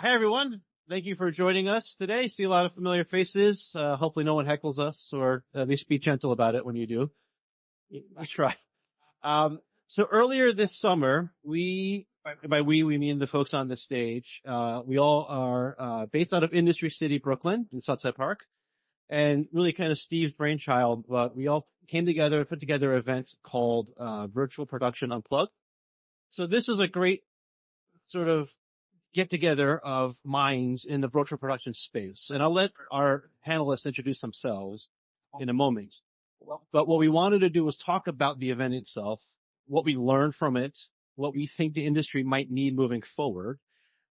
Hi, everyone. Thank you for joining us today. See a lot of familiar faces. Hopefully no one heckles us, or at least be gentle about it when you do. I try. So earlier this summer, by we mean the folks on the stage, we all are based out of Industry City, Brooklyn, in Sunset Park. And really kind of Steve's brainchild, but we all came together and put together an event called Virtual Production Unplugged. So this is a great sort of get together of minds in the virtual production space. And I'll let our panelists introduce themselves in a moment. But what we wanted to do was talk about the event itself, what we learned from it, what we think the industry might need moving forward.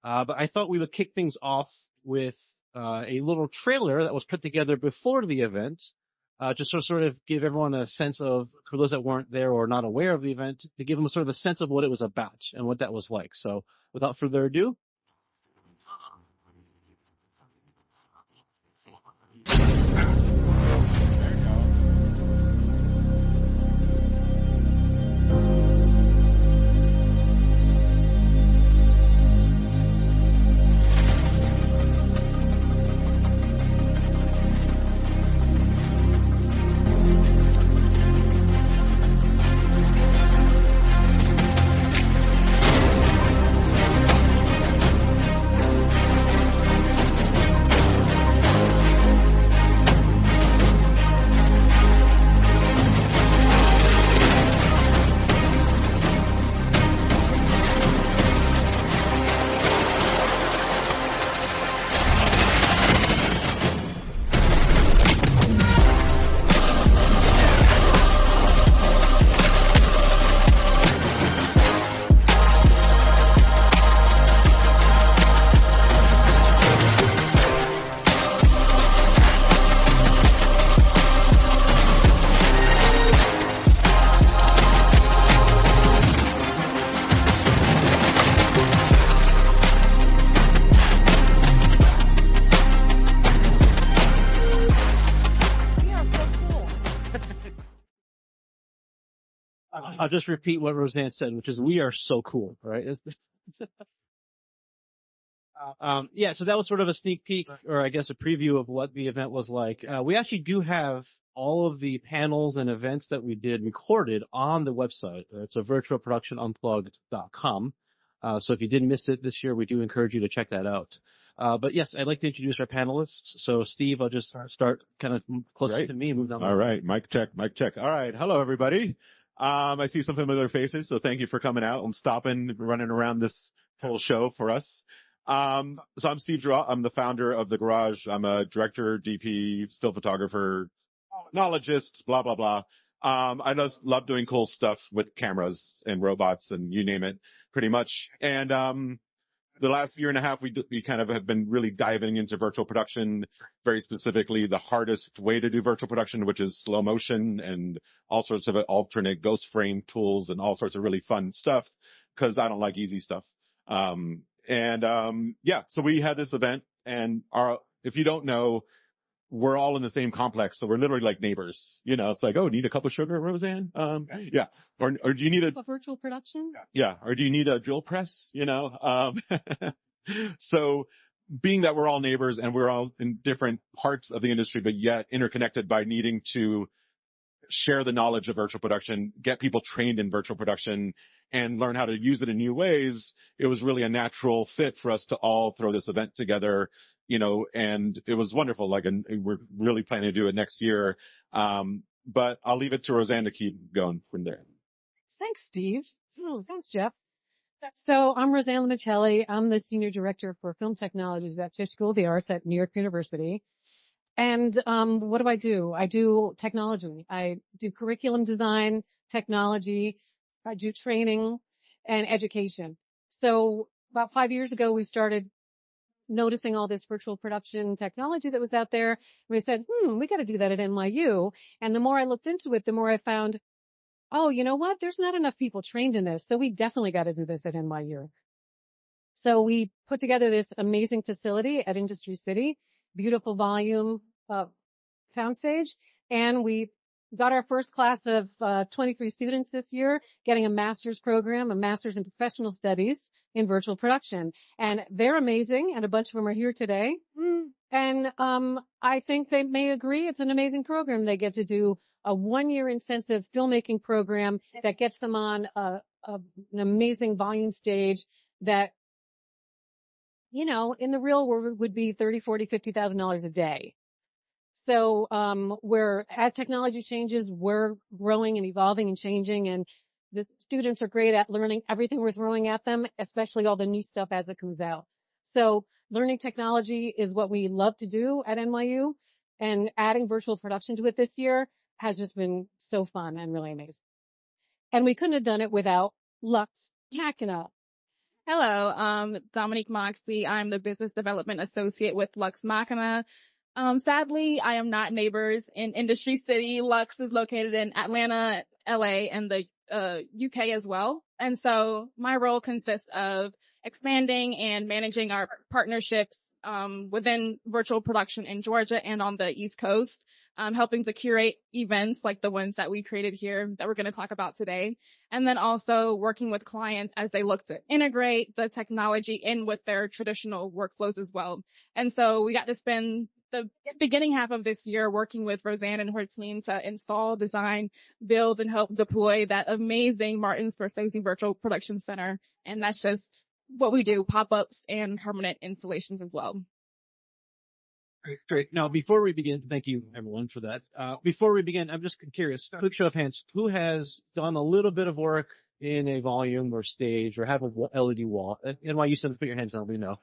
But I thought we would kick things off with a little trailer that was put together before the event, just to sort of give everyone a sense of, for those that weren't there or not aware of the event, to give them sort of a sense of what it was about and what that was like. So without further ado. I'll just repeat what Roseanne said, which is we are so cool, right? Yeah, so that was sort of a sneak peek, or I guess a preview of what the event was like. We actually do have all of the panels and events that we did recorded on the website. It's a virtualproductionunplugged.com. So if you didn't miss it this year, we do encourage you to check that out. But yes, I'd like to introduce our panelists. So Steve, I'll just start kind of closer to me and move down. All right. Mic check, mic check. All right. Hello, everybody. I see some familiar faces, so thank you for coming out and stopping, running around this whole show for us. So I'm Steve Draw. I'm the founder of The Garage. I'm a director, DP, still photographer, technologist, blah, blah, blah. I just love doing cool stuff with cameras and robots and you name it, pretty much. And, the last year and a half, we kind of have been really diving into virtual production, very specifically the hardest way to do virtual production, which is slow motion and all sorts of alternate ghost frame tools and all sorts of really fun stuff, because I don't like easy stuff. Yeah, so we had this event, and if you don't know, we're all in the same complex, so we're literally like neighbors. You know, it's like, oh, need a cup of sugar, Roseanne? Yeah. Or do you need a virtual production? Yeah. Or do you need a drill press? You know, so being that we're all neighbors and we're all in different parts of the industry, but yet interconnected by needing to share the knowledge of virtual production, get people trained in virtual production, and learn how to use it in new ways, it was really a natural fit for us to all throw this event together, you know, and it was wonderful. Like, and we're really planning to do it next year. But I'll leave it to Roseanne to keep going from there. Thanks, Steve. Thanks, Jeff. So I'm Roseanne Limicelli. I'm the Senior Director for Film Technologies at Tisch School of the Arts at New York University. And what do? I do technology. I do curriculum design, technology. I do training and education. So about 5 years ago, we started noticing all this virtual production technology that was out there. And we said, we got to do that at NYU. And the more I looked into it, the more I found, oh, you know what? There's not enough people trained in this. So we definitely got to do this at NYU. So we put together this amazing facility at Industry City, beautiful volume soundstage, and we got our first class of 23 students this year, getting a master's program, a master's in professional studies in virtual production. And they're amazing, and a bunch of them are here today. And I think they may agree it's an amazing program. They get to do a 1-year intensive filmmaking program that gets them on an amazing volume stage that, you know, in the real world would be $30, $40, $50,000 a day. So, as technology changes, we're growing and evolving and changing, and the students are great at learning everything we're throwing at them, especially all the new stuff as it comes out. So learning technology is what we love to do at NYU, and adding virtual production to it this year has just been so fun and really amazing. And we couldn't have done it without Lux Machina. Hello, Dominique Moxie. I'm the Business Development Associate with Lux Machina. Sadly, I am not neighbors in Industry City. Lux is located in Atlanta, LA, and the UK as well. And so my role consists of expanding and managing our partnerships within virtual production in Georgia and on the East Coast, helping to curate events like the ones that we created here that we're going to talk about today. And then also working with clients as they look to integrate the technology in with their traditional workflows as well. And so we got to spend the beginning half of this year working with Roseanne and her team to install, design, build, and help deploy that amazing Martin Scorsese Virtual Production Center. And that's just what we do, pop-ups and permanent installations as well. Great. Now, before we begin, thank you everyone for that. Before we begin, I'm just curious, quick show of hands, who has done a little bit of work in a volume or stage or have a LED wall? NYU said put your hands down, we know.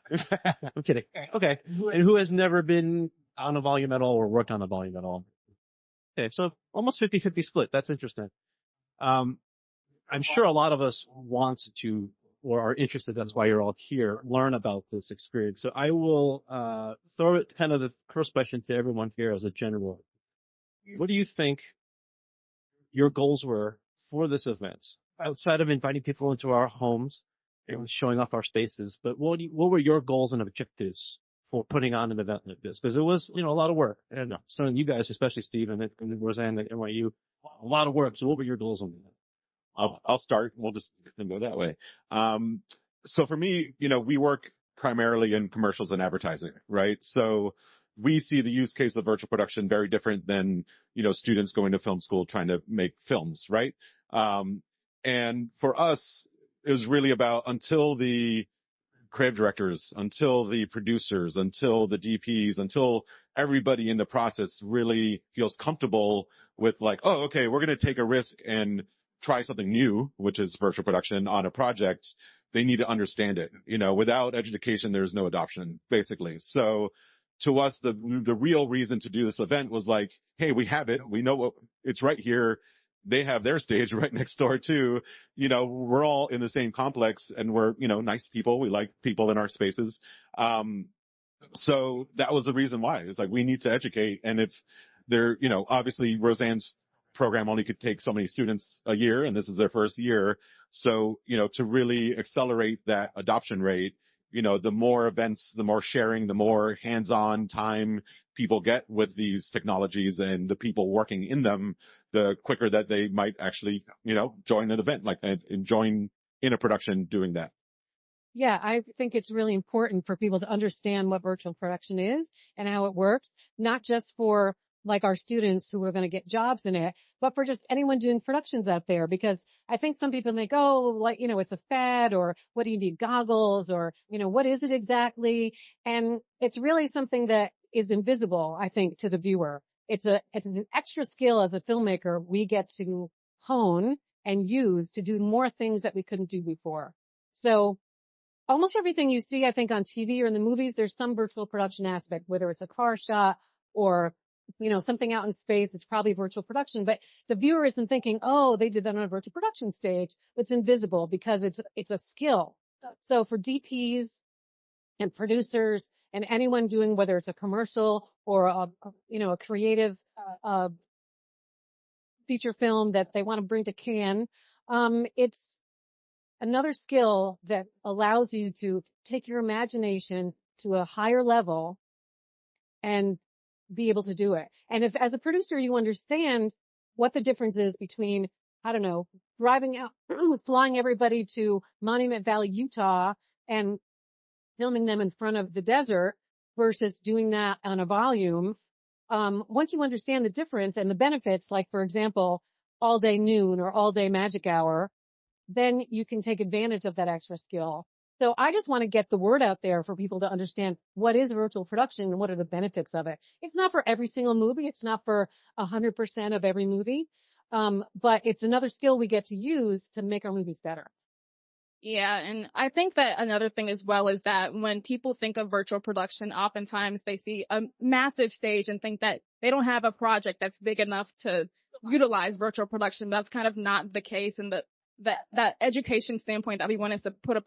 I'm kidding. Okay. And who has never been on a volume at all or worked on a volume at all? Okay. So almost 50-50 split. That's interesting. I'm sure a lot of us want to or are interested, that's why you're all here, learn about this experience. So I will throw it kind of the first question to everyone here as a general. What do you think your goals were for this event? Outside of inviting people into our homes and showing off our spaces, but what were your goals and objectives for putting on an event like this? Because it was, a lot of work. And some of you guys, especially Steve and Roseanne at NYU, a lot of work. So what were your goals on that? I'll start. We'll just go that way. So for me, we work primarily in commercials and advertising, right? So we see the use case of virtual production very different than, students going to film school trying to make films, right? And for us, it was really about until the creative directors, until the producers, until the DPs, until everybody in the process really feels comfortable with like, oh, okay, we're going to take a risk and try something new, which is virtual production on a project. They need to understand it. Without education, there's no adoption, basically. So to us, the real reason to do this event was like, hey, we have it. We know it's right here. They have their stage right next door too. We're all in the same complex and we're, nice people. We like people in our spaces. So that was the reason why. It's like, we need to educate. And if they're, obviously Roseanne's program only could take so many students a year, and this is their first year. So, to really accelerate that adoption rate, the more events, the more sharing, the more hands-on time people get with these technologies and the people working in them, the quicker that they might actually, join an event like that and join in a production doing that. Yeah, I think it's really important for people to understand what virtual production is and how it works, not just for like our students who are going to get jobs in it, but for just anyone doing productions out there. Because I think some people think, it's a fad, or what do you need, goggles, or, what is it exactly? And it's really something that is invisible, I think, to the viewer. It's an extra skill as a filmmaker we get to hone and use to do more things that we couldn't do before. So almost everything you see, I think, on TV or in the movies, there's some virtual production aspect, whether it's a car shot or something out in space, it's probably virtual production, but the viewer isn't thinking, oh, they did that on a virtual production stage. It's invisible because it's a skill. So for DPs and producers and anyone doing, whether it's a commercial or a creative, feature film that they want to bring to Cannes, it's another skill that allows you to take your imagination to a higher level and be able to do it. And if as a producer you understand what the difference is between, I don't know, driving out, flying everybody to Monument Valley, Utah, and filming them in front of the desert versus doing that on a volume. Once you understand the difference and the benefits, like, for example, all day noon or all day magic hour, then you can take advantage of that extra skill. So I just want to get the word out there for people to understand what is virtual production and what are the benefits of it. It's not for every single movie. It's not for 100% of every movie. But it's another skill we get to use to make our movies better. Yeah, and I think that another thing as well is that when people think of virtual production, oftentimes they see a massive stage and think that they don't have a project that's big enough to utilize virtual production. That's kind of not the case. And that education standpoint that we wanted to put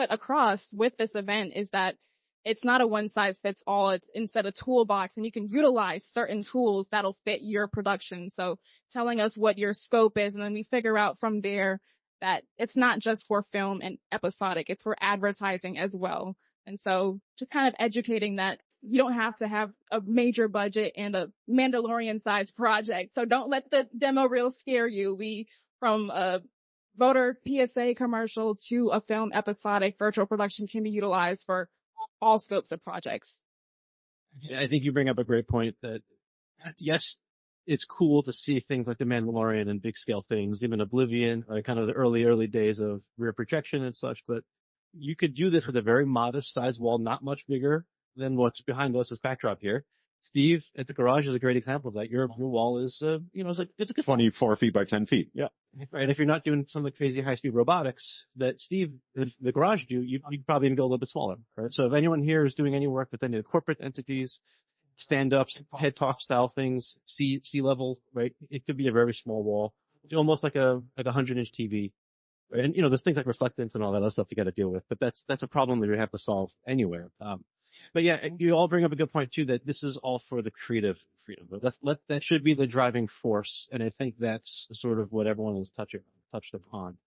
across with this event is that it's not a one size fits all. It's instead a toolbox, and you can utilize certain tools that'll fit your production. So telling us what your scope is, and then we figure out from there that it's not just for film and episodic, it's for advertising as well. And so just kind of educating that you don't have to have a major budget and a Mandalorian sized project. So don't let the demo reel scare you. From a voter PSA commercial to a film episodic, virtual production can be utilized for all scopes of projects. Yeah, I think you bring up a great point that, yes, it's cool to see things like The Mandalorian and big scale things, even Oblivion, kind of the early days of rear projection and such. But you could do this with a very modest size wall, not much bigger than what's behind us as backdrop here. Steve at the garage is a great example of that. Your wall is, it's a good 24 feet by 10 feet. Yeah. Right. If you're not doing some of the crazy high speed robotics that Steve, the garage do, you probably even go a little bit smaller. Right. So if anyone here is doing any work with any of the corporate entities, stand-ups, head talk style things, sea level, right? It could be a very small wall, almost like a 100-inch TV. Right? And, there's things like reflectance and all that other stuff you got to deal with, but that's a problem that you have to solve anywhere. But yeah, you all bring up a good point too, that this is all for the creative freedom. That should be the driving force. And I think that's sort of what everyone has touched upon.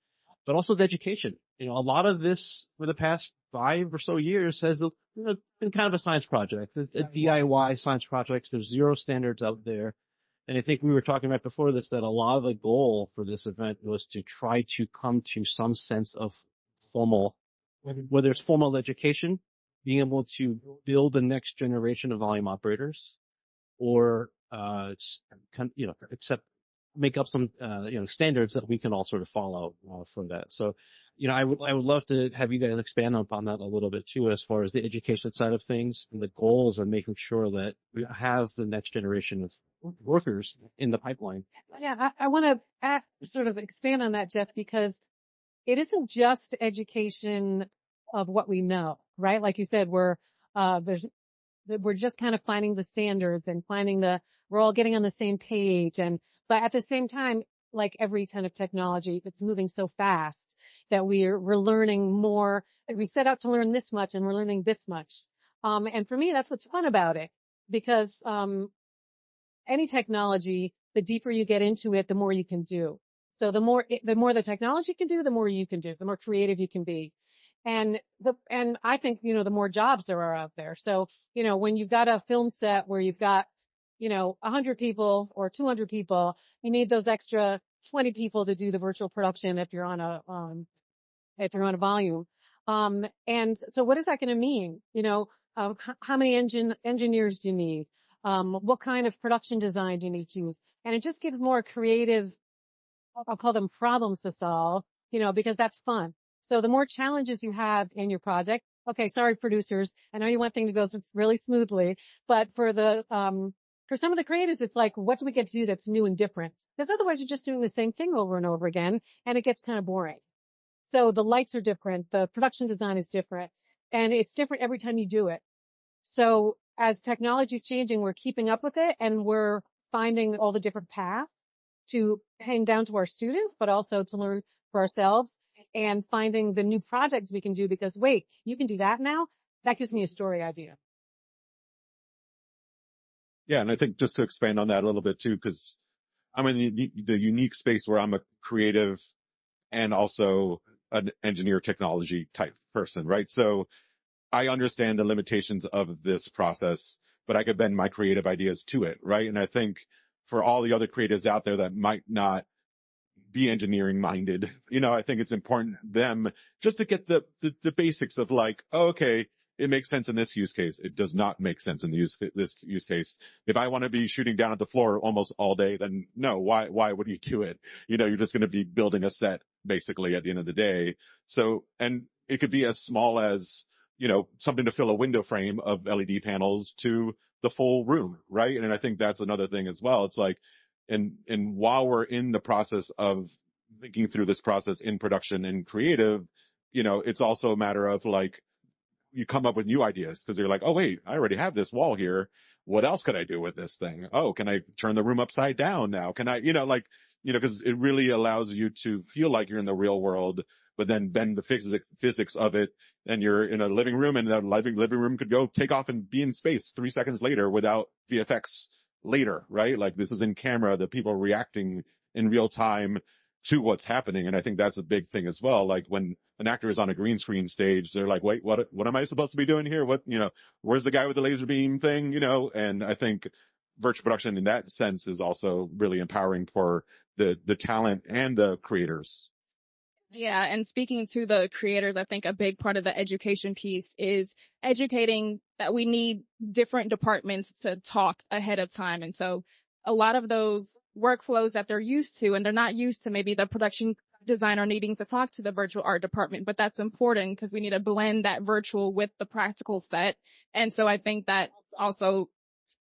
But also the education. A lot of this for the past 5 or so years has been kind of a science project, a DIY science projects. There's zero standards out there. And I think we were talking about before this, that a lot of the goal for this event was to try to come to some sense of whether it's formal education, being able to build the next generation of volume operators, or, make up some, standards that we can all sort of follow for that. So, I would love to have you guys expand upon that a little bit too, as far as the education side of things and the goals of making sure that we have the next generation of workers in the pipeline. Yeah, I want to sort of expand on that, Jeff, because it isn't just education of what we know, right? Like you said, we're just kind of finding the standards and we're all getting on the same page. But at the same time, like every kind of technology, it's moving so fast that we're learning more. We set out to learn this much and we're learning this much. And for me, that's what's fun about it, because, any technology, the deeper you get into it, the more you can do. So the more the technology can do, the more you can do, the more creative you can be. And I think, the more jobs there are out there. So, when you've got a film set where you've got, 100 people or 200 people, you need those extra 20 people to do the virtual production if you're on a volume. And so what is that going to mean? How many engineers do you need? What kind of production design do you need to use? And it just gives more creative, I'll call them problems to solve, because that's fun. So the more challenges you have in your project, okay, sorry, producers, I know you want things to go really smoothly, but for some of the creatives, it's like, what do we get to do that's new and different? Because otherwise you're just doing the same thing over and over again, and it gets kind of boring. So the lights are different, the production design is different, and it's different every time you do it. So as technology is changing, we're keeping up with it, and we're finding all the different paths to hang down to our students, but also to learn for ourselves, and finding the new projects we can do, because wait, you can do that now? That gives me a story idea. Yeah. And I think just to expand on that a little bit too, because I'm in the unique space where I'm a creative and also an engineer technology type person, right? So I understand the limitations of this process, but I could bend my creative ideas to it, right? And I think for all the other creatives out there that might not be engineering minded. I think it's important them just to get the basics of like, oh, okay, it makes sense in this use case. It does not make sense in this use case. If I want to be shooting down at the floor almost all day, then no, why would you do it? You're just going to be building a set basically at the end of the day. So, and it could be as small as, something to fill a window frame of LED panels to the full room, right? And I think that's another thing as well. It's like, and while we're in the process of thinking through this process in production and creative, it's also a matter of like, you come up with new ideas because you're like, oh wait, I already have this wall here. What else could I do with this thing? Oh, can I turn the room upside down now? Can I, because it really allows you to feel like you're in the real world, but then bend the physics of it. And you're in a living room, and that living room could go take off and be in space 3 seconds later without VFX later, right? Like this is in camera, the people reacting in real time to what's happening. And I think that's a big thing as well. Like when an actor is on a green screen stage, they're like, wait, what am I supposed to be doing here? Where's the guy with the laser beam thing? And I think virtual production in that sense is also really empowering for the talent and the creators. Yeah, and speaking to the creators, I think a big part of the education piece is educating that we need different departments to talk ahead of time. And so a lot of those workflows that they're used to, and they're not used to maybe the production designer needing to talk to the virtual art department, but that's important because we need to blend that virtual with the practical set. And so I think that also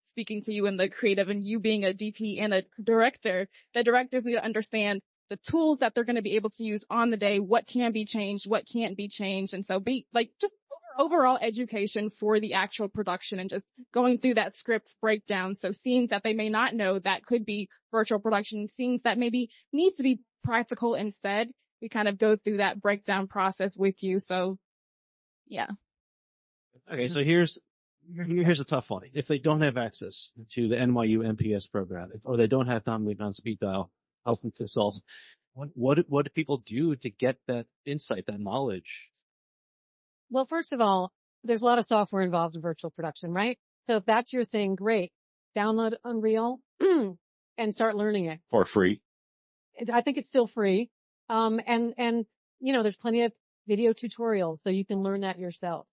speaking to you in the creative and you being a DP and a director, the directors need to understand the tools that they're going to be able to use on the day, what can be changed, what can't be changed. And so be like just overall education for the actual production and just going through that script breakdown. So scenes that they may not know that could be virtual production, scenes that maybe need to be practical instead. We kind of go through that breakdown process with you. So yeah. Okay. So here's a tough one. If they don't have access to the NYU MPS program, or they don't have Dominique on speed dial help and consult, what do people do to get that insight, that knowledge? Well, first of all, there's a lot of software involved in virtual production, right? So if that's your thing, great. Download Unreal and start learning it. For free. I think it's still free. And there's plenty of video tutorials, so you can learn that yourself.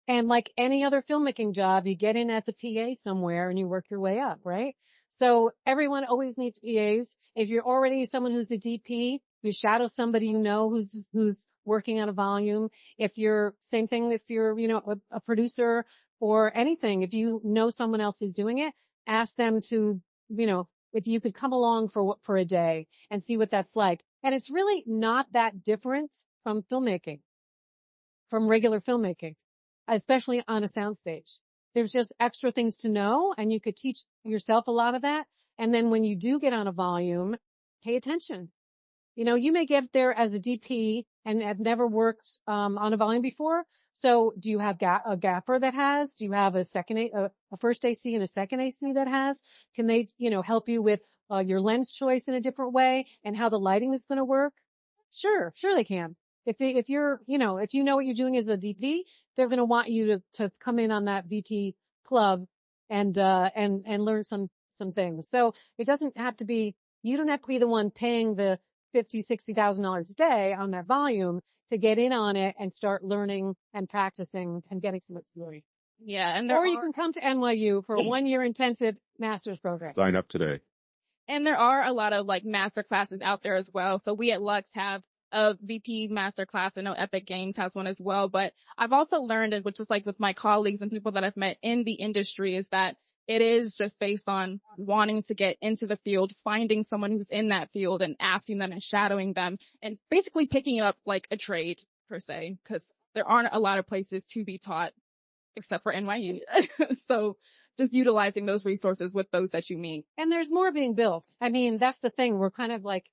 And like any other filmmaking job, you get in as a PA somewhere and you work your way up, right? So everyone always needs PAs. If you're already someone who's a DP, you shadow somebody who's working on a volume. If you're, same thing if you're, a producer or anything, if you know someone else is doing it, ask them to, if you could come along for a day and see what that's like. And it's really not that different from filmmaking, from regular filmmaking, especially on a soundstage. There's just extra things to know, and you could teach yourself a lot of that. And then when you do get on a volume, pay attention. You may get there as a DP and have never worked on a volume before. So do you have a gaffer that has? Do you have a first AC and a second AC that has? Can they, help you with your lens choice in a different way and how the lighting is going to work? Sure they can. If you know what you're doing as a DP, they're going to want you to come in on that VP club and learn some things. So it doesn't have to be, you don't have to be the one paying the $50,000-$60,000 a day on that volume to get in on it and start learning and practicing and getting some experience. Yeah. You can come to NYU for a 1-year intensive master's program. Sign up today. And there are a lot of like master classes out there as well. So we at Lux have a VP master class. I know Epic Games has one as well, but I've also learned, which is like with my colleagues and people that I've met in the industry, is that it is just based on wanting to get into the field, finding someone who's in that field and asking them and shadowing them and basically picking up like a trade per se, because there aren't a lot of places to be taught except for NYU. So just utilizing those resources with those that you meet. And there's more being built. I mean, that's the thing. We're kind of like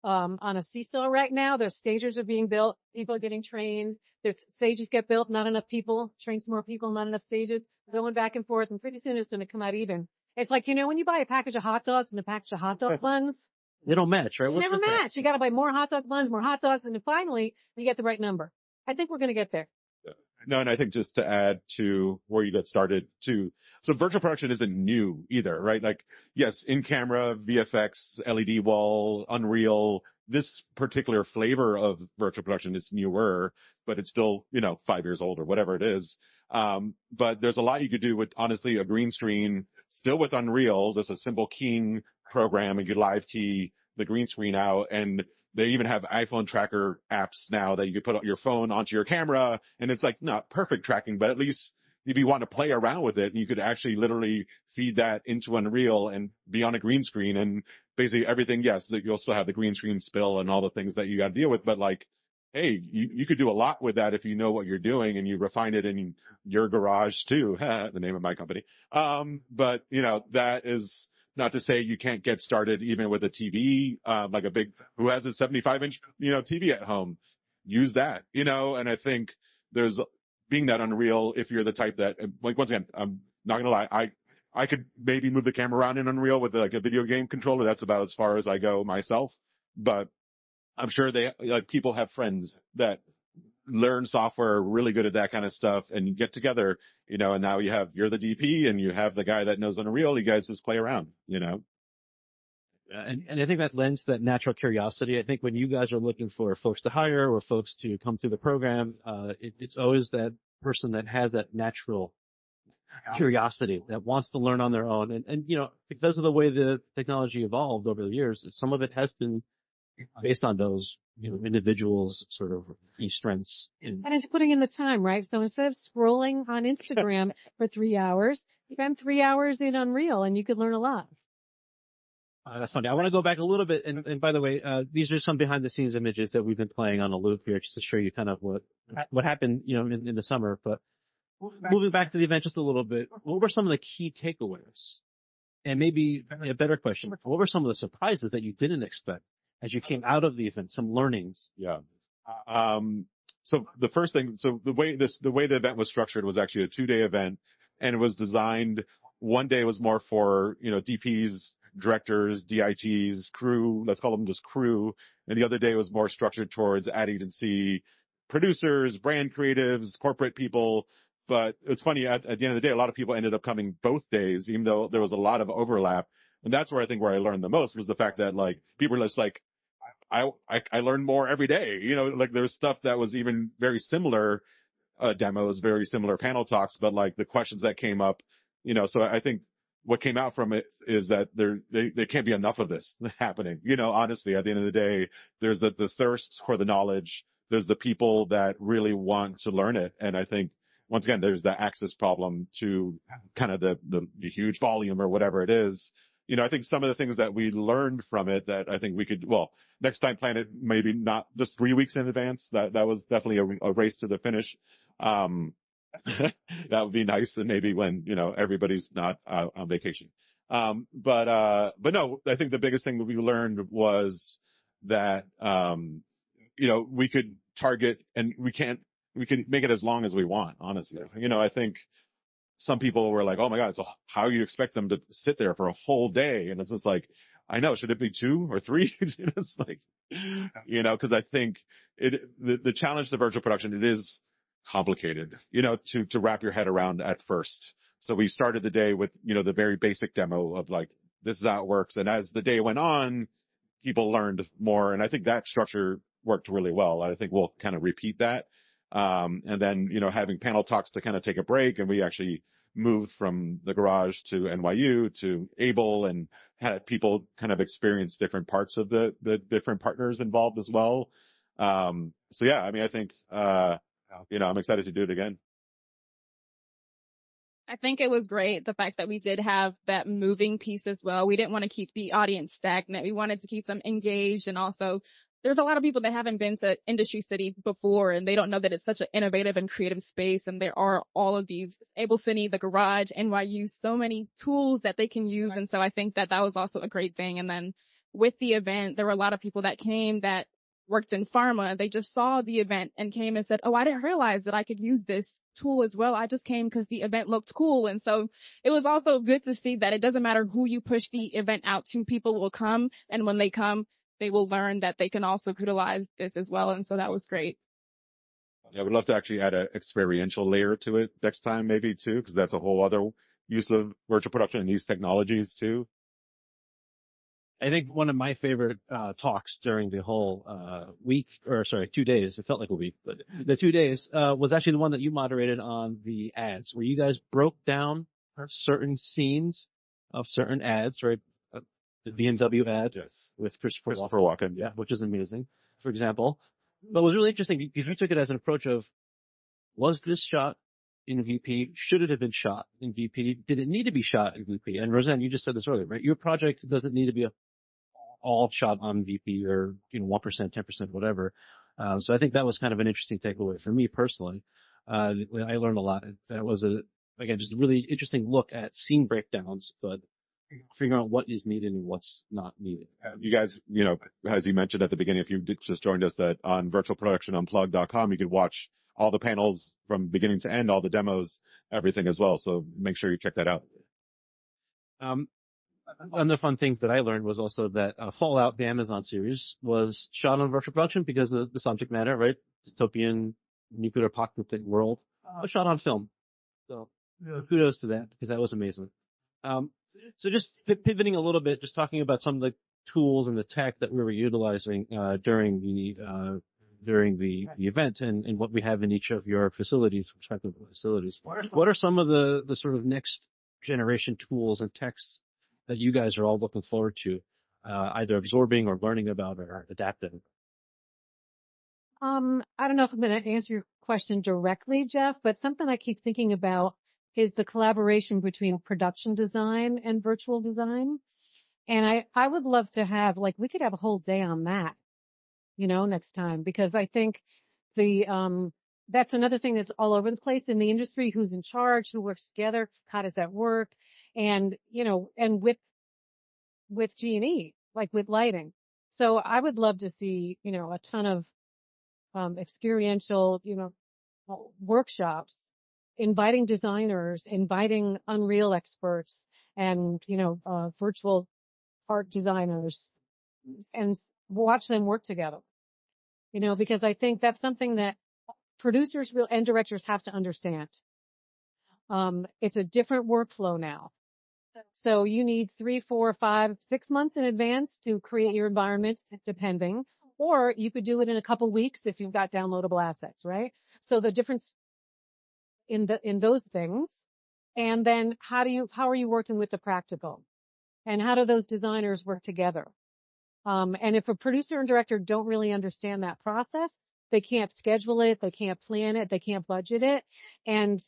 on a seesaw right now. There's stages are being built. People are getting trained. There's stages get built. Not enough people. Train some more people. Not enough stages. Going back and forth. And pretty soon it's going to come out even. It's like, when you buy a package of hot dogs and a package of hot dog buns. They don't match, right? They never match. You got to buy more hot dog buns, more hot dogs. And then finally you get the right number. I think we're going to get there. Yeah. No, and I think just to add to where you got started too. So virtual production isn't new either, right? Like, yes, in camera, VFX, LED wall, Unreal, this particular flavor of virtual production is newer, but it's still, 5 years old or whatever it is. But there's a lot you could do with honestly a green screen, still with Unreal, just a simple keying program and you live key the green screen out. And they even have iPhone tracker apps now that you could put your phone onto your camera, and it's like not perfect tracking, but at least if you want to play around with it, you could actually literally feed that into Unreal and be on a green screen and basically everything. Yes, that you'll still have the green screen spill and all the things that you got to deal with, but like, hey, you could do a lot with that if you know what you're doing and you refine it in your garage too, the name of my company. But that is not to say you can't get started even with a TV, like a big, who has a 75-inch, TV at home. Use that, and I think there's being that Unreal, if you're the type that, like, once again, I'm not gonna lie, I could maybe move the camera around in Unreal with like a video game controller. That's about as far as I go myself, but I'm sure people have friends that learn software, are really good at that kind of stuff, and you get together, and now you're the DP and you have the guy that knows Unreal. You guys just play around, And I think that lends that natural curiosity. I think when you guys are looking for folks to hire or folks to come through the program, it's always that person that has that natural curiosity that wants to learn on their own. And because of the way the technology evolved over the years, some of it has been based on those, individuals' sort of key strengths. And it's putting in the time, right? So instead of scrolling on Instagram for 3 hours, spend 3 hours in Unreal and you could learn a lot. That's funny. I want to go back a little bit. And by the way, these are some behind the scenes images that we've been playing on a loop here just to show you kind of what happened, in the summer. But moving back to the event just a little bit, what were some of the key takeaways? And maybe a better question, what were some of the surprises that you didn't expect as you came out of the event, some learnings? Yeah. So the first thing, the way the event was structured was actually a 2-day event, and it was designed. One day was more for, DPs, directors, DITs, crew, let's call them just crew. And the other day was more structured towards ad agency producers, brand creatives, corporate people. But it's funny, at the end of the day, a lot of people ended up coming both days, even though there was a lot of overlap. And that's where I think where I learned the most was the fact that like people are just like, I learned more every day, like there's stuff that was even very similar, demos, very similar panel talks, but like the questions that came up, so I think what came out from it is that there can't be enough of this happening. Honestly, at the end of the day, there's the thirst for the knowledge. There's the people that really want to learn it. And I think once again, there's the access problem to kind of the huge volume or whatever it is. I think some of the things that we learned from it that I think we could, next time plan it maybe not just 3 weeks in advance. That was definitely a race to the finish. That would be nice. And maybe when, everybody's not on vacation. But no, I think the biggest thing that we learned was that, we could target and we can make it as long as we want, honestly. I think some people were like, oh my God, so how you expect them to sit there for a whole day? And it's just like, I know, should it be 2 or 3? It's like, cause I think the challenge to virtual production, it is complicated, to wrap your head around at first. So we started the day with, the very basic demo of like, this is how it works. And as the day went on, people learned more. And I think that structure worked really well. I think we'll kind of repeat that. And then, having panel talks to kind of take a break, and we actually moved from the garage to NYU to Able and had people kind of experience different parts of the different partners involved as well. So yeah, I mean, I think, I'm excited to do it again. I think it was great, the fact that we did have that moving piece as well. We didn't want to keep the audience stagnant. We wanted to keep them engaged. And also, there's a lot of people that haven't been to Industry City before, and they don't know that it's such an innovative and creative space. And there are all of these, AbelCine, the garage, NYU, so many tools that they can use. And so I think that was also a great thing. And then with the event, there were a lot of people that came that worked in pharma. They just saw the event and came and said, oh, I didn't realize that I could use this tool as well. I just came because the event looked cool. And so it was also good to see that it doesn't matter who you push the event out to, people will come. And when they come, they will learn that they can also utilize this as well. And so that was great. Yeah, we'd love to actually add an experiential layer to it next time, maybe too, because that's a whole other use of virtual production and these technologies too. I think one of my favorite talks during the whole week, or sorry, 2 days, it felt like a week, but the 2 days was actually the one that you moderated on the ads, where you guys broke down certain scenes of certain ads, right? The BMW ad Yes. with Christopher Walken. Yeah, which is amazing, for example. But it was really interesting because you took it as an approach of, was this shot in VP? Should it have been shot in VP? Did it need to be shot in VP? And Roseanne, you just said this earlier, right? Your project doesn't need to be all shot on VP or, 1%, 10%, whatever. So I think that was kind of an interesting takeaway for me personally. I learned a lot. That was again, just a really interesting look at scene breakdowns, but figuring out what is needed and what's not needed. You guys, as you mentioned at the beginning, if you just joined us, that on virtualproductionunplugged.com, you could watch all the panels from beginning to end, all the demos, everything as well. So make sure you check that out. One of the fun things that I learned was also that Fallout, the Amazon series, was shot on virtual production because of the subject matter, right? Dystopian nuclear apocalyptic world, was shot on film. So kudos to that, because that was amazing. So just pivoting a little bit, just talking about some of the tools and the tech that we were utilizing during the event and what we have in each of your respective facilities. What are some of the sort of next generation tools and techs that you guys are all looking forward to, either absorbing or learning about or adapting? I don't know if I'm going to answer your question directly, Jeff, but something I keep thinking about is the collaboration between production design and virtual design. And I would love to have, we could have a whole day on that, next time, because I think that's another thing that's all over the place in the industry. Who's in charge, who works together, how does that work? And, and with G&E, with lighting. So I would love to see, a ton of, experiential, workshops, inviting designers, inviting Unreal experts and, virtual art designers, and watch them work together, because I think that's something that producers and directors have to understand. It's a different workflow now. So you need 3, 4, 5, 6 months in advance to create your environment, depending, or you could do it in a couple weeks if you've got downloadable assets, right? So the difference in those things, and then how are you working with the practical, and how do those designers work together? And if a producer and director don't really understand that process, they can't schedule it, they can't plan it, they can't budget it. And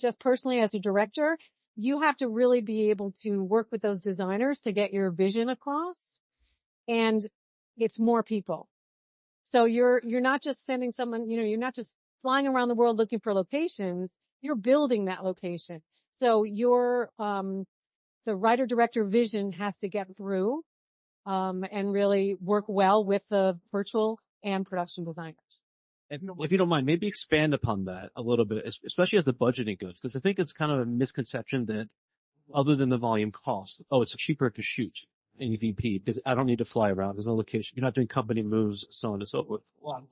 just personally as a director, you have to really be able to work with those designers to get your vision across. And it's more people. So you're not just sending someone, you're not just flying around the world looking for locations, you're building that location. So the writer director vision has to get through, and really work well with the virtual and production designers. If you don't mind, maybe expand upon that a little bit, especially as the budgeting goes, because I think it's kind of a misconception that other than the volume cost, it's cheaper to shoot in EVP because I don't need to fly around. There's no location. You're not doing company moves, so on and so forth.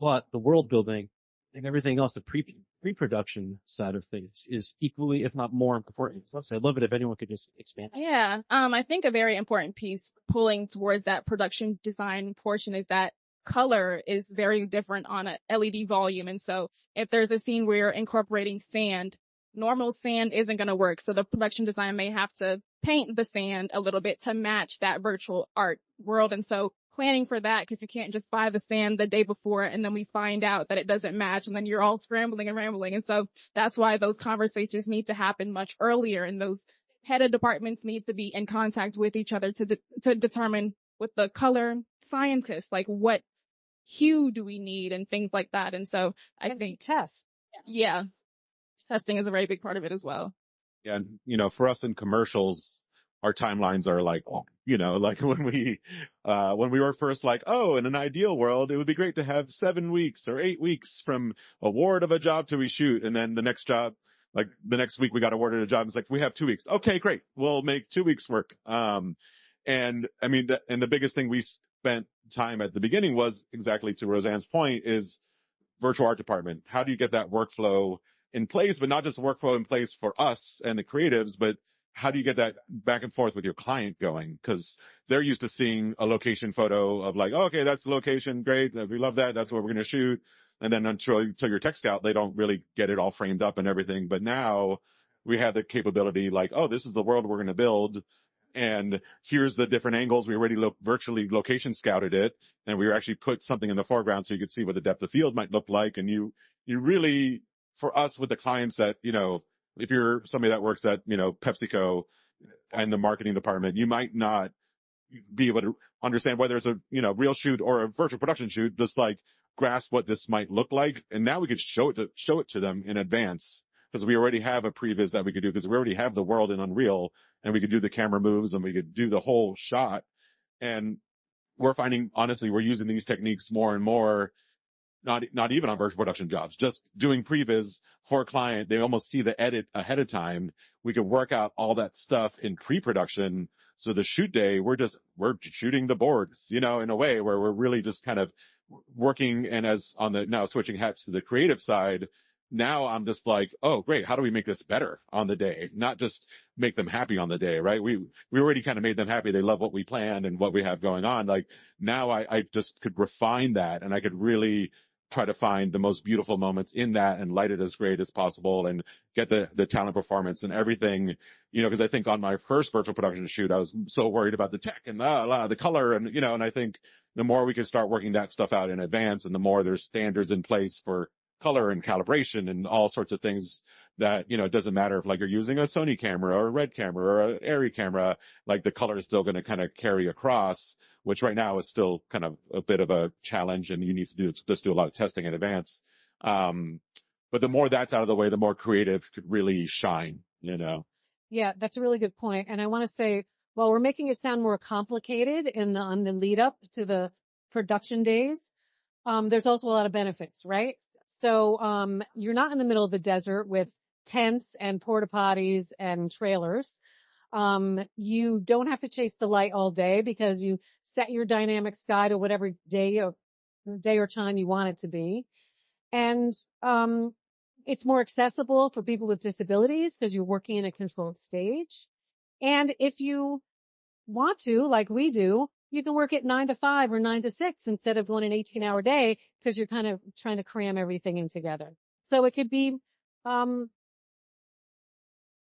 But the world building and everything else, the pre-production side of things is equally, if not more important. So I'd love it if anyone could just expand. Yeah. I think a very important piece pulling towards that production design portion is that color is very different on a LED volume. And so if there's a scene where you're incorporating sand, normal sand isn't going to work. So the production design may have to paint the sand a little bit to match that virtual art world. And so planning for that, because you can't just buy the sand the day before and then we find out that it doesn't match and then you're all scrambling and rambling. And so that's why those conversations need to happen much earlier, and those head of departments need to be in contact with each other to determine with the color scientists, what hue do we need and things like that. And so I think testing is a very big part of it as well. Yeah. And, for us in commercials, our timelines are when we were first in an ideal world, it would be great to have 7 weeks or 8 weeks from award of a job to reshoot. And then the next job, the next week we got awarded a job. It's we have 2 weeks. Okay, great. We'll make 2 weeks work. And I mean, and the biggest thing spent time at the beginning was exactly to Roseanne's point is virtual art department. How do you get that workflow in place, but not just workflow in place for us and the creatives, but how do you get that back and forth with your client going? Cause they're used to seeing a location photo of like, oh, okay, that's the location. Great. We love that. That's what we're going to shoot. And then until your tech scout, they don't really get it all framed up and everything. But now we have the capability like, oh, this is the world we're going to build. And here's the different angles. We already virtually location scouted it, and we actually put something in the foreground so you could see what the depth of field might look like. And you really, for us with the clients that, if you're somebody that works at, PepsiCo and the marketing department, you might not be able to understand whether it's a, real shoot or a virtual production shoot, just like grasp what this might look like. And now we could show it to them in advance, because we already have a previs that we could do, because we already have the world in Unreal, and we could do the camera moves and we could do the whole shot. And we're finding, honestly, we're using these techniques more and more, not even on virtual production jobs, just doing previs for a client. They almost see the edit ahead of time. We could work out all that stuff in pre-production. So the shoot day, we're shooting the boards, in a way where we're really just kind of working. And as on the now switching hats to the creative side, now I'm just like, oh, great. How do we make this better on the day? Not just make them happy on the day, right? We already kind of made them happy. They love what we planned and what we have going on. Like now I just could refine that, and I could really try to find the most beautiful moments in that and light it as great as possible and get the talent performance and everything, because I think on my first virtual production shoot, I was so worried about the tech and the color and, and I think the more we can start working that stuff out in advance, and the more there's standards in place for color and calibration and all sorts of things that, it doesn't matter if like you're using a Sony camera or a Red camera or an Arri camera, like the color is still going to kind of carry across, which right now is still kind of a bit of a challenge, and you need to do a lot of testing in advance. But the more that's out of the way, the more creative could really shine, Yeah, that's a really good point. And I want to say, while we're making it sound more complicated on the lead up to the production days, there's also a lot of benefits, right? So, you're not in the middle of the desert with tents and porta potties and trailers. You don't have to chase the light all day, because you set your dynamic sky to whatever day or time you want it to be. And, it's more accessible for people with disabilities because you're working in a controlled stage. And if you want to, like we do, you can work at 9 to 5 or 9 to 6 instead of going an 18-hour day, because you're kind of trying to cram everything in together. So it could be,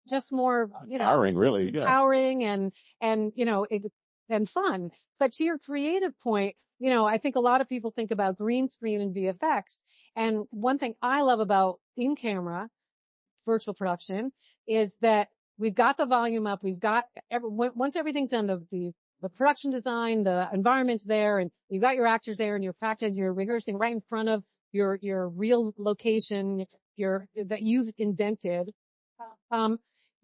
just more, empowering, really. Yeah. Empowering and, and fun. But to your creative point, I think a lot of people think about green screen and VFX. And one thing I love about in-camera virtual production is that we've got the volume up. We've got once everything's done, the production design, the environment's there, and you've got your actors there, and you're practicing, you're rehearsing right in front of your real location, that you've indented.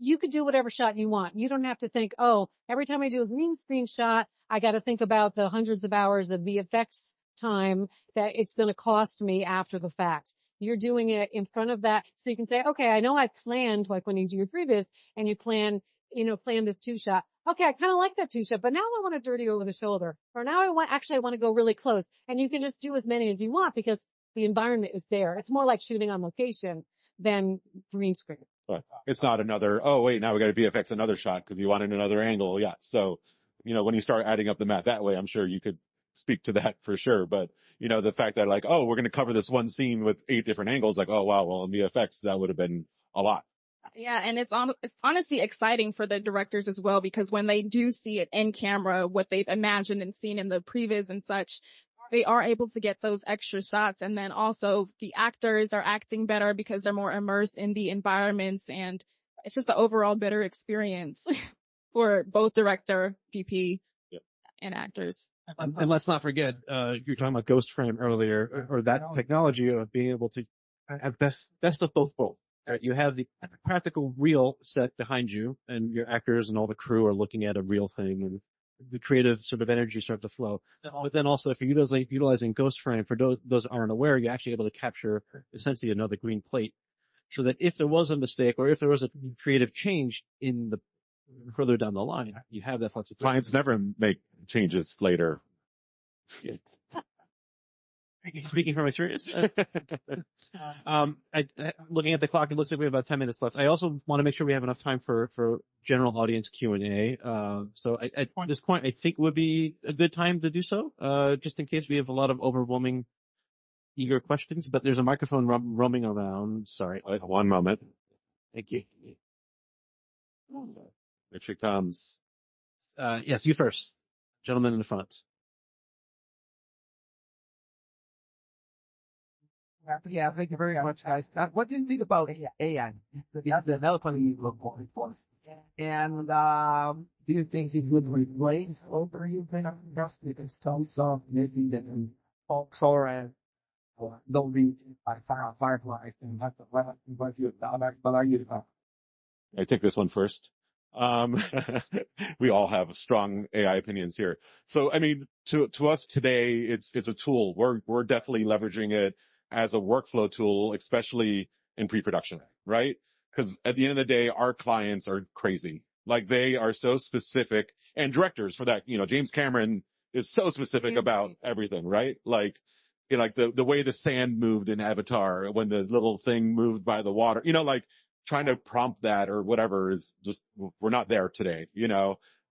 You could do whatever shot you want. You don't have to think, oh, every time I do a green screen shot, I got to think about the hundreds of hours of VFX time that it's going to cost me after the fact. You're doing it in front of that. So you can say, okay, I know I planned, like when you do your previs and you plan this 2-shot. Okay, I kind of like that 2-shot, but now I want to dirty over the shoulder. Or now I want to go really close. And you can just do as many as you want because the environment is there. It's more like shooting on location than green screen. But it's not another, oh, wait, now we got to VFX another shot because you wanted another angle. Yeah. So, when you start adding up the math that way, I'm sure you could speak to that for sure. But, the fact that like, oh, we're going to cover this one scene with 8 different angles, like, oh, wow, well, in VFX, that would have been a lot. Yeah, and it's honestly exciting for the directors as well, because when they do see it in camera, what they've imagined and seen in the previs and such, they are able to get those extra shots. And then also the actors are acting better because they're more immersed in the environments, and it's just the overall better experience for both director, DP, and actors. And let's not forget, you were talking about Ghost Frame earlier, or that technology of being able to have best of both worlds. Right? You have the practical real set behind you, and your actors and all the crew are looking at a real thing, and the creative sort of energy start to flow. But then also, if you're utilizing Ghost Frame, for those who aren't aware, you're actually able to capture essentially another green plate, so that if there was a mistake or if there was a creative change in the further down the line, you have that flexibility. Clients never make changes later. Speaking from experience. Looking at the clock, it looks like we have about 10 minutes left. I also want to make sure we have enough time for general audience Q&A. So at this point, I think would be a good time to do so, just in case we have a lot of overwhelming, eager questions. But there's a microphone roaming around. Sorry. One moment. Thank you. Here she comes. Yes, you first. Gentleman in the front. Yeah, thank you very much, guys. What do you think about AI? It's developing going forward. And do you think it would replace over you just with some maybe that solar and don't be like fireflies and what you but are you I take this one first. We all have strong AI opinions here. So, I mean, to us today, it's a tool. We're definitely leveraging it as a workflow tool, especially in pre-production, right? Because at the end of the day, our clients are crazy. Like they are so specific, and directors for that, James Cameron is so specific about everything, right? Like the way the sand moved in Avatar, when the little thing moved by the water, like trying to prompt that or whatever is just, we're not there today,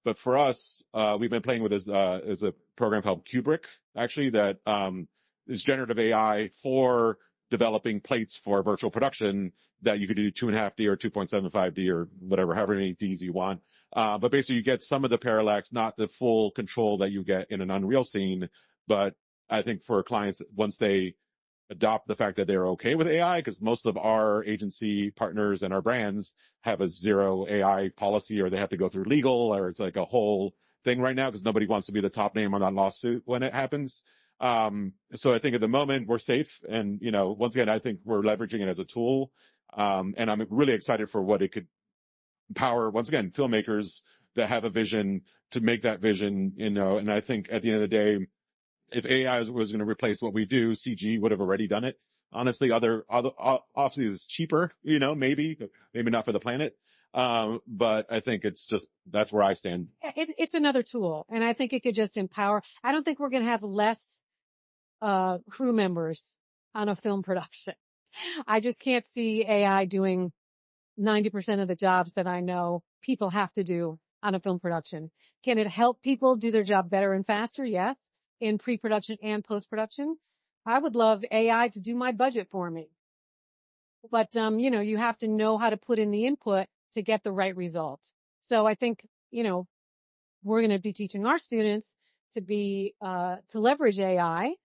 But for us, we've been playing with is a program called Kubrick, actually, that, is generative AI for developing plates for virtual production that you could do 2.5D or 2.75D or whatever, however many Ds you want. But basically you get some of the parallax, not the full control that you get in an Unreal scene. But I think for clients, once they adopt the fact that they're okay with AI, because most of our agency partners and our brands have a zero AI policy, or they have to go through legal, or it's like a whole thing right now because nobody wants to be the top name on that lawsuit when it happens. So I think at the moment we're safe. And, once again, I think we're leveraging it as a tool. And I'm really excited for what it could empower, once again, filmmakers that have a vision to make that vision, and I think at the end of the day, if AI was going to replace what we do, CG would have already done it. Honestly, other obviously it's cheaper, maybe not for the planet. But I think that's where I stand. It's another tool, and I think it could just empower. I don't think we're going to have less crew members on a film production. I just can't see AI doing 90% of the jobs that I know people have to do on a film production. Can it help people do their job better and faster? Yes. In pre-production and post-production. I would love AI to do my budget for me. But, you have to know how to put in the input to get the right result. So I think, we're going to be teaching our students to leverage AI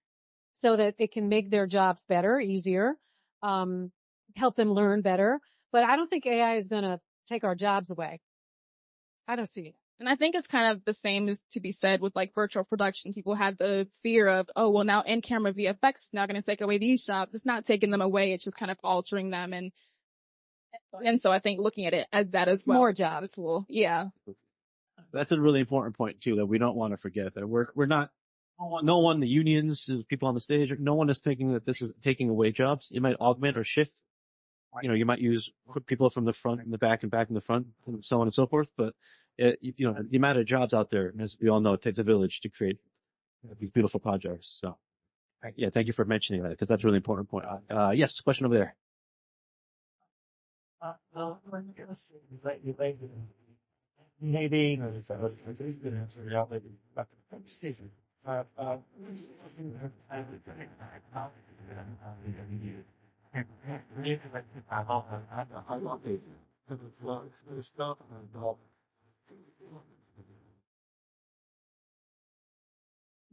so that it can make their jobs better, easier, help them learn better. But I don't think AI is going to take our jobs away. I don't see it. And I think it's kind of the same as to be said with like virtual production. People had the fear of, oh, well, now in-camera VFX is now going to take away these jobs. It's not taking them away. It's just kind of altering them. And so I think looking at it as that as well. More jobs. Yeah. That's a really important point too, that we don't want to forget that we're not, no one, the unions, the people on the stage, no one is thinking that this is taking away jobs. It might augment or shift. You might put people from the front and the back and back in the front and so on and so forth. But the amount of jobs out there, as we all know, it takes a village to create these beautiful projects. So yeah, thank you for mentioning that because that's a really important point. Yes, question over there. maybe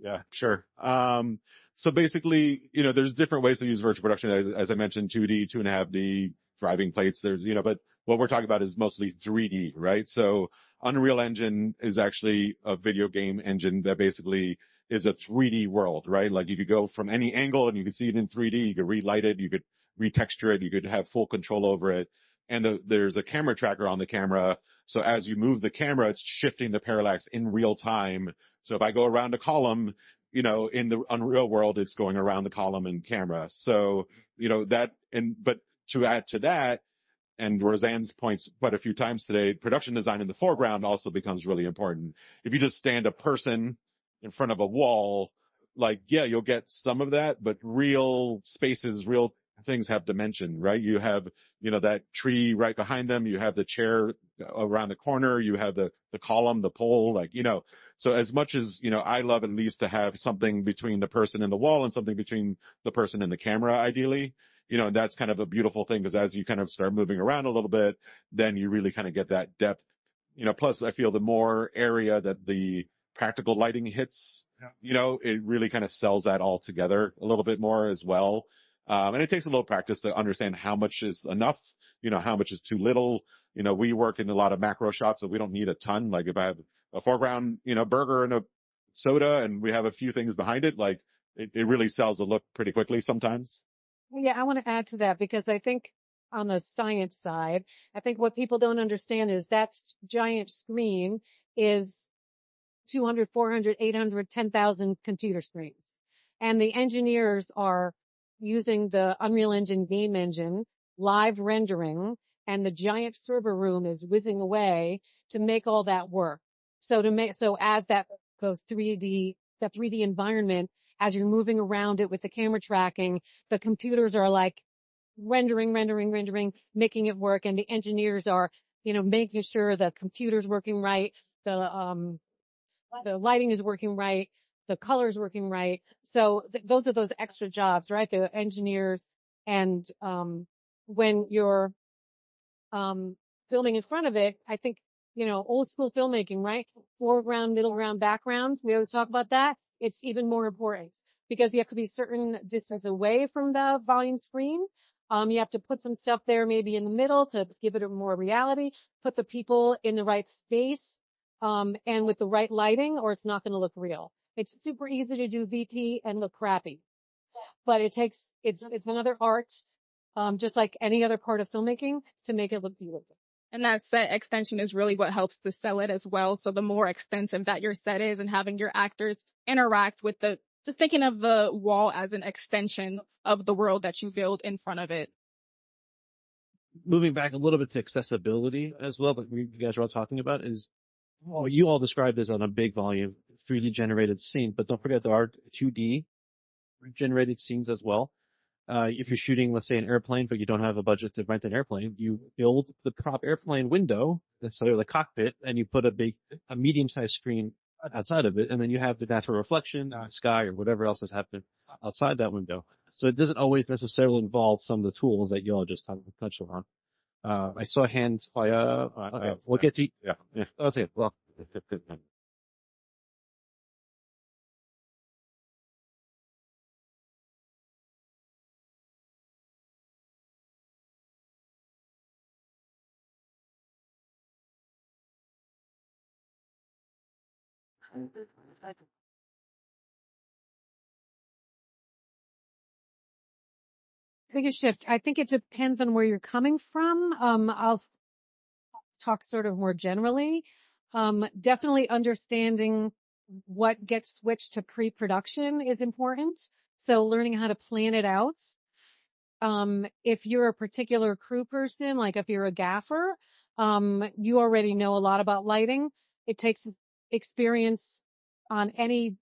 Yeah, sure. So basically, there's different ways to use virtual production. As I mentioned, 2D, 2.5D, driving plates. There's, but what we're talking about is mostly 3D, right? So Unreal Engine is actually a video game engine that basically is a 3D world, right? Like you could go from any angle and you could see it in 3D. You could relight it. You could retexture it. You could have full control over it. And there's a camera tracker on the camera. So as you move the camera, it's shifting the parallax in real time. So if I go around a column, in the Unreal world, it's going around the column and camera. So, but to add to that, and Roseanne's points quite a few times today, production design in the foreground also becomes really important. If you just stand a person in front of a wall, like, yeah, you'll get some of that, but real spaces, real things have dimension, right? You have, that tree right behind them. You have the chair around the corner. You have the column, the pole, so as much as, I love at least to have something between the person and the wall and something between the person and the camera, ideally, and that's kind of a beautiful thing, because as you kind of start moving around a little bit, then you really kind of get that depth, plus I feel the more area that the practical lighting hits, it really kind of sells that all together a little bit more as well. And it takes a little practice to understand how much is enough, how much is too little. We work in a lot of macro shots, so we don't need a ton. Like if I have a foreground, burger and a soda and we have a few things behind it, like it really sells the look pretty quickly sometimes. Yeah, I want to add to that because I think on the science side, I think what people don't understand is that giant screen is 200, 400, 800, 10,000 computer screens. And the engineers are using the Unreal Engine game engine, live rendering, and the giant server room is whizzing away to make all that work. So as that goes 3D, that 3D environment, as you're moving around it with the camera tracking, the computers are like rendering, making it work. And the engineers are, making sure the computer's working right. The lighting is working right. The color is working right. So those are those extra jobs, right? The engineers. And, when you're, filming in front of it, I think, old school filmmaking, right? Foreground, middle ground, background. We always talk about that. It's even more important because you have to be certain distance away from the volume screen. You have to put some stuff there maybe in the middle to give it a more reality, put the people in the right space, and with the right lighting, or it's not going to look real. It's super easy to do VT and look crappy, but it's another art, just like any other part of filmmaking, to make it look beautiful. And that set extension is really what helps to sell it as well. So the more extensive that your set is and having your actors interact with just thinking of the wall as an extension of the world that you build in front of it. Moving back a little bit to accessibility as well, that you guys are all talking about, is what you all described as on a big volume 3D generated scene, but don't forget there are 2D generated scenes as well. If you're shooting, let's say, an airplane, but you don't have a budget to rent an airplane, you build the prop airplane window, so the cockpit, and you put a medium-sized screen outside of it, and then you have the natural reflection, sky, or whatever else has happened outside that window. So it doesn't always necessarily involve some of the tools that you all just touched on. I saw hands fire. We'll get to. Yeah. That's it. Well. Biggest shift. I think it depends on where you're coming from. I'll talk sort of more generally. Definitely understanding what gets switched to pre-production is important. So learning how to plan it out. If you're a particular crew person, like if you're a gaffer, you already know a lot about lighting. It takes experience on any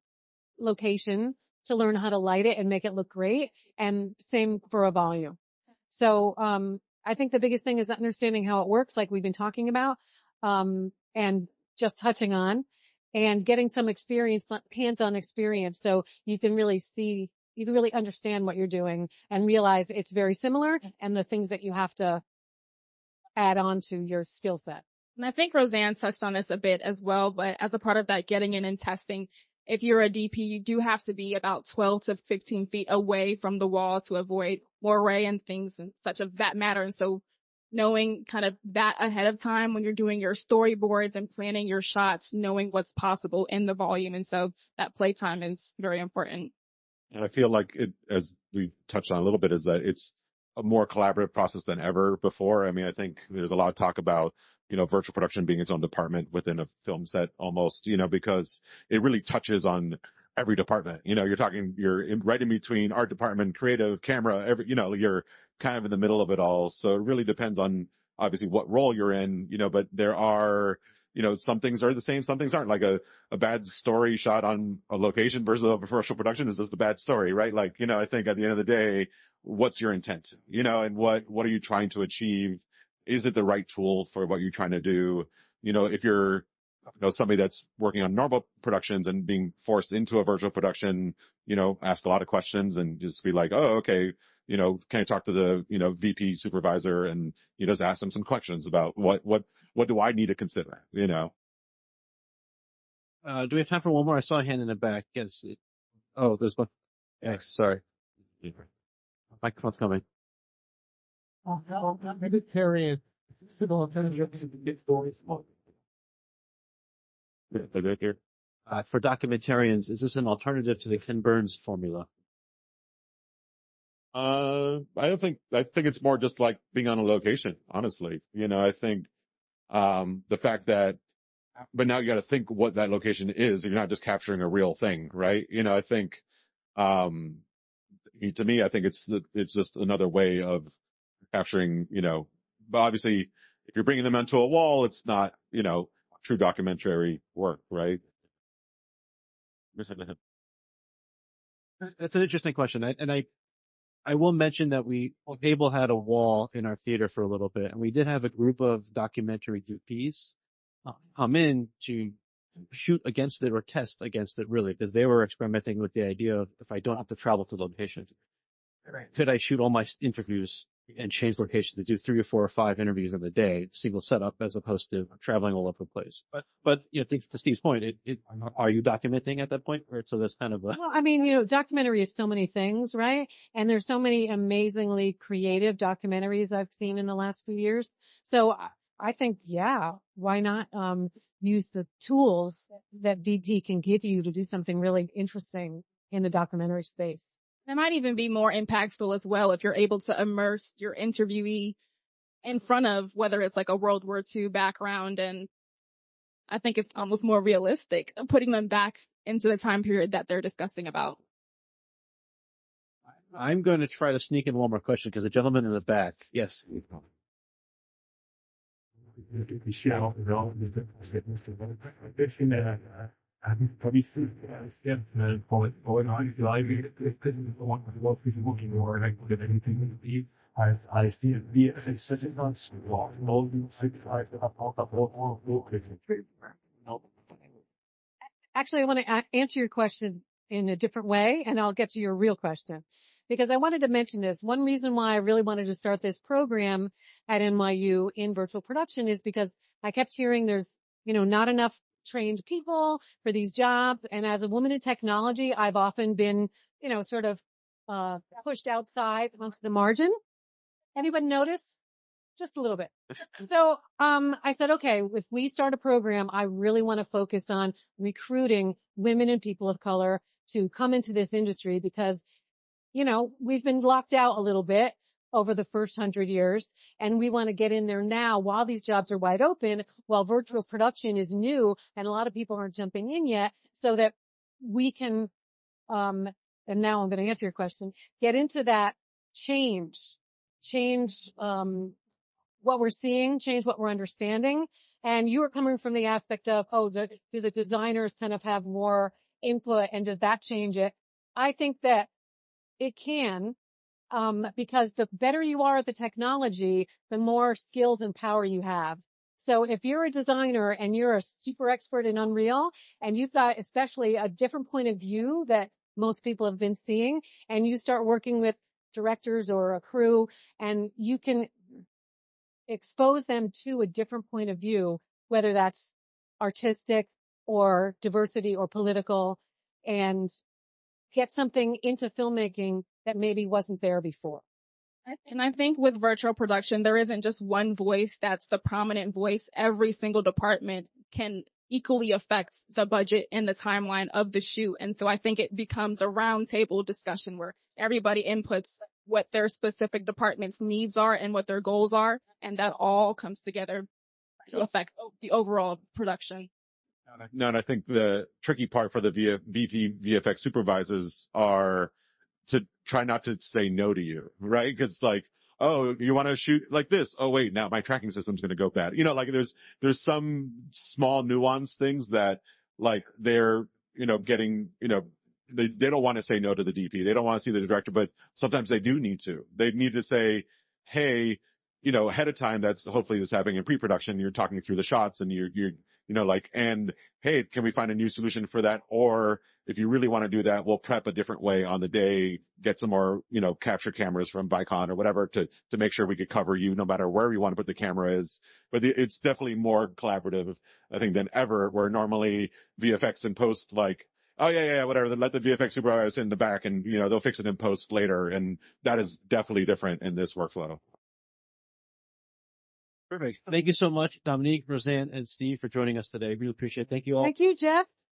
location to learn how to light it and make it look great. And same for a volume. So, I think the biggest thing is understanding how it works, like we've been talking about, and just touching on, and getting some experience, hands-on experience, so you can really understand what you're doing and realize it's very similar and the things that you have to add on to your skill set. And I think Roseanne touched on this a bit as well, but as a part of that getting in and testing, if you're a DP, you do have to be about 12 to 15 feet away from the wall to avoid moiré and things and such of that matter. And so knowing kind of that ahead of time when you're doing your storyboards and planning your shots, knowing what's possible in the volume. And so that playtime is very important. And I feel like it, as we touched on a little bit, is that it's a more collaborative process than ever before. I mean, I think there's a lot of talk about, virtual production being its own department within a film set almost, because it really touches on every department. You're right in between art department, creative, camera, you're kind of in the middle of it all. So it really depends on obviously what role you're in, but there are some things are the same, some things aren't. Like a bad story shot on a location versus a virtual production is just a bad story, right? Like, I think at the end of the day, what's your intent, and what are you trying to achieve? Is it the right tool for what you're trying to do? If you're, somebody that's working on normal productions and being forced into a virtual production, ask a lot of questions and just be like, oh, okay, can I talk to the, VP supervisor, and just ask them some questions about what do I need to consider, Do we have time for one more? I saw a hand in the back. Yes. Oh, there's one. Yeah, sorry. Microphone's coming. Vegetarian, civil intelligence, get stories. For documentarians, is this an alternative to the Ken Burns formula? I think it's more just like being on a location, honestly. I think, the fact that, but now you got to think what that location is. You're not just capturing a real thing, right? I think, to me, I think it's just another way of capturing, but obviously if you're bringing them onto a wall, it's not, true documentary work, right? That's an interesting question. I will mention that Abel had a wall in our theater for a little bit, and we did have a group of documentary DPs come in to shoot against it or test against it, really, because they were experimenting with the idea of, if I don't have to travel to location, could I shoot all my interviews and change locations to do 3 or 4 or 5 interviews in a day, single setup, as opposed to traveling all over the place. But to Steve's point, are you documenting at that point? Or so that's kind of a... Well, I mean, documentary is so many things, right? And there's so many amazingly creative documentaries I've seen in the last few years. So I think, yeah, why not use the tools that VP can give you to do something really interesting in the documentary space? It might even be more impactful as well if you're able to immerse your interviewee in front of, whether it's like a World War II background. And I think it's almost more realistic, putting them back into the time period that they're discussing about. I'm going to try to sneak in one more question, because the gentleman in the back. Yes. Actually, I want to answer your question in a different way, and I'll get to your real question, because I wanted to mention this. One reason why I really wanted to start this program at NYU in virtual production is because I kept hearing there's, not enough trained people for these jobs. And as a woman in technology, I've often been, sort of pushed outside amongst the margin. Anyone notice? Just a little bit. So I said, okay, if we start a program, I really want to focus on recruiting women and people of color to come into this industry, because, we've been locked out a little bit over the first 100 years, and we want to get in there now while these jobs are wide open, while virtual production is new and a lot of people aren't jumping in yet, so that we can, and now I'm going to answer your question, get into that change, what we're seeing, change what we're understanding. And you were coming from the aspect of, do the designers kind of have more input, and does that change it? I think that it can, because the better you are at the technology, the more skills and power you have. So if you're a designer and you're a super expert in Unreal, and you've got especially a different point of view that most people have been seeing, and you start working with directors or a crew, and you can expose them to a different point of view, whether that's artistic or diversity or political, and get something into filmmaking that maybe wasn't there before. And I think with virtual production, there isn't just one voice that's the prominent voice. Every single department can equally affect the budget and the timeline of the shoot. And so I think it becomes a roundtable discussion where everybody inputs what their specific department's needs are and what their goals are. And that all comes together to affect the overall production. No, and I think the tricky part for the VP VFX supervisors are to try not to say no to you, right? Because like oh, you want to shoot like this? Oh, wait, now my tracking system's going to go bad. Like there's some small nuance things that like they're, getting, they don't want to say no to the DP. They don't want to see the director, but sometimes they do need to. They need to say, hey, ahead of time, that's hopefully this happening in pre-production. You're talking through the shots and and hey, can we find a new solution for that? Or if you really want to do that, we'll prep a different way on the day, get some more, capture cameras from Vicon or whatever to make sure we could cover you no matter where you want to put the camera is. But it's definitely more collaborative, I think, than ever, where normally VFX and post like, oh yeah, whatever. Then let the VFX supervisor in the back and, they'll fix it in post later. And that is definitely different in this workflow. Perfect. Thank you so much, Dominique, Roseanne, and Steve for joining us today. Really appreciate it. Thank you all. Thank you, Jeff.